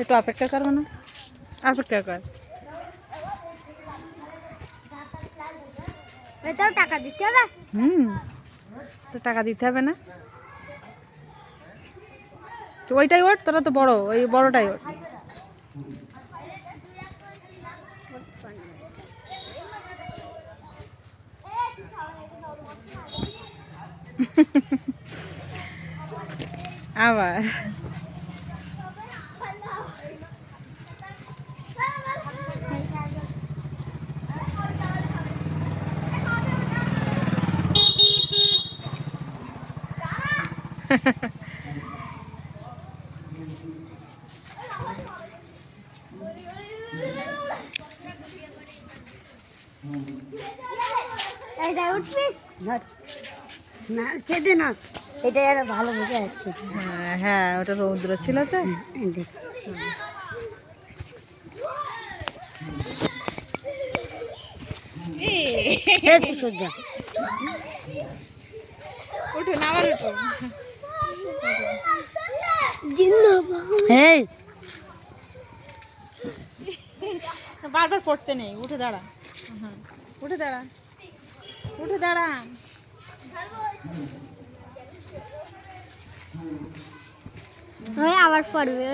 একটু অপেক্ষা করবো না? অপেক্ষা কর। টাকা দিতে হবে। তো টাকা দিতে হবে না? তো ওইটাই ওঠ, তোরা তো বড়, ওই বড়টাই ওঠ। আবার না চেদে না, এটা আর ভালো বুঝে আসছে। হ্যাঁ হ্যাঁ, ওটা রৌদ্র ছিল তো। সোজা উঠো না, আবার উঠো। বারবার পড়তে নেই, উঠে দাঁড়া। উঠে দাঁড়া, উঠে দাঁড়া। আবার পড়বে।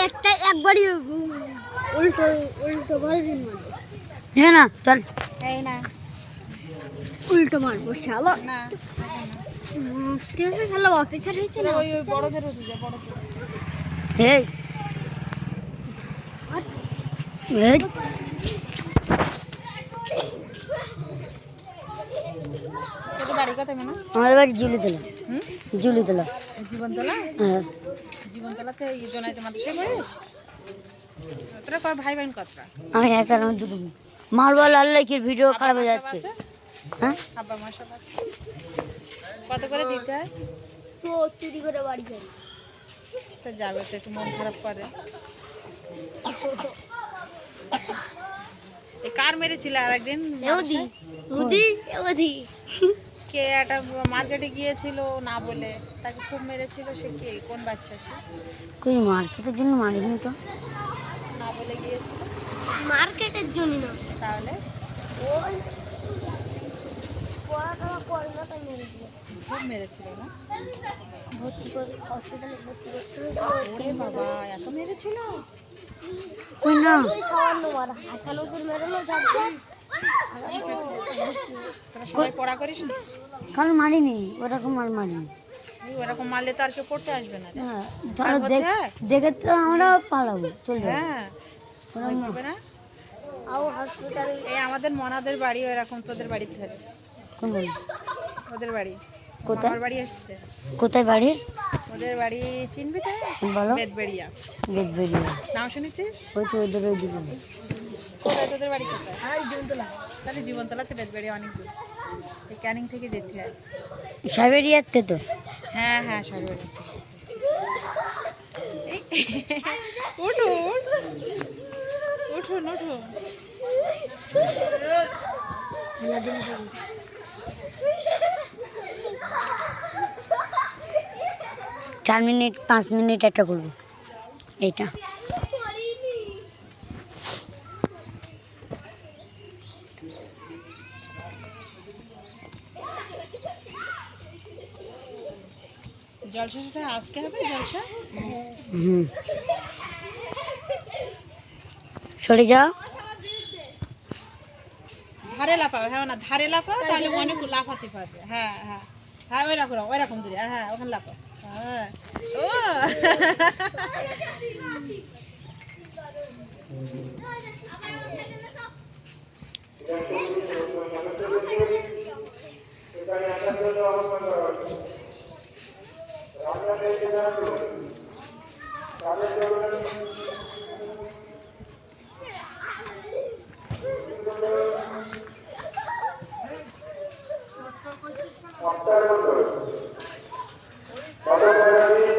একটা একবারই উল্টো উল্টো বলবি হ্যাঁ না চল এই না উল্টো মারবো চলো না ঠিক আছে চলো অফিসার হয়েছে না ওই বড়দের উঠে যা বড়দের এই এই তোর বাড়ি কোথায় মানে? আমাদের বাড়ি জুলিতলা। জুলিতলা জীবনতলা? হ্যাঁ জীবনতলাতে এই জোনাইতে মাদ্রাসায় পড়িস? তোরা কয় ভাই বোন কতটা? আমি একা না দুটো মারওয়াল আল্লাহর ভিডিও খারাপ হয়ে যাচ্ছে। হ্যাঁ আব্বা মা সব আছে। কত করে দিতে হয়? সো চুরি করে বাড়ি যাই তো যাবে তো, একটু মন খারাপ করে। এই কার মেরেছিল আর একদিন? এওদি উদি এওদি কে একটা মার্কেটে গিয়েছিল না বলে তাকে খুব মেরেছিল। সে কে, কোন বাচ্চা সে? কই মার্কেটের জন্য মারিনি তো, না বলে গিয়েছিল। মার্কেটের জন্য না, তাহলে ওই পড়াশোনা করে না তাই মেরেছিল। খুব মেরেছিল না? ভর্তি করে হসপিটালে ভর্তি করতে হয়েছিল। ওরে বাবা, এত মেরেছিল? কই না ওই সামান্য মারা হাসানুদের মেরেলো যাচ্ছে। তোরা সবাই পড়া করিস না? কারণ মারিনি ওরকম আর মারিনি। ওরকম মারলে তো আর কেউ পড়তে আসবে না রে। হ্যাঁ আর ধরো বলতে হয়? দেখে তো আমরা পালাবো চলে যাবো। হ্যাঁ ভয় পাবে না? হসপিটাল এই আমাদের মনাদের বাড়ি এরকম, তোদের বাড়ির ধারে। কোন বাড়ি? ওদের বাড়ি কোথায়? আমার বাড়ি আসছে। কোথায় বাড়ি? ওদের বাড়ি চিনবি তো? বলো। বেদবেড়িয়া। বেদবেড়িয়া নাম শুনেছিস? ওই তো ওদের ওই দিকে। কোথায় তোদের বাড়ি কোথায়? জীবনতলা। তাহলে জীবনতলাতে বেদবেড়িয়া অনেক দূর, এই ক্যানিং থেকে যেতে হয়। সাইবেরিয়াতে তো। হ্যাঁ হ্যাঁ সরবারি। উঠুন উঠুন উঠুন। 4 মিনিট 5 মিনিট একটা করবো এইটা। জলসাটা আজকে হবে জলসা? সরে যাও। ধারে লাফাবে, হ্যাঁ না ধারে লাফাও, তাহলে অনেক লাফাতে পারবে। হ্যাঁ হ্যাঁ হ্যাঁ ওই রকম দূরে, হ্যাঁ ওখানে লাফাও। হ্যাঁ ও কত করে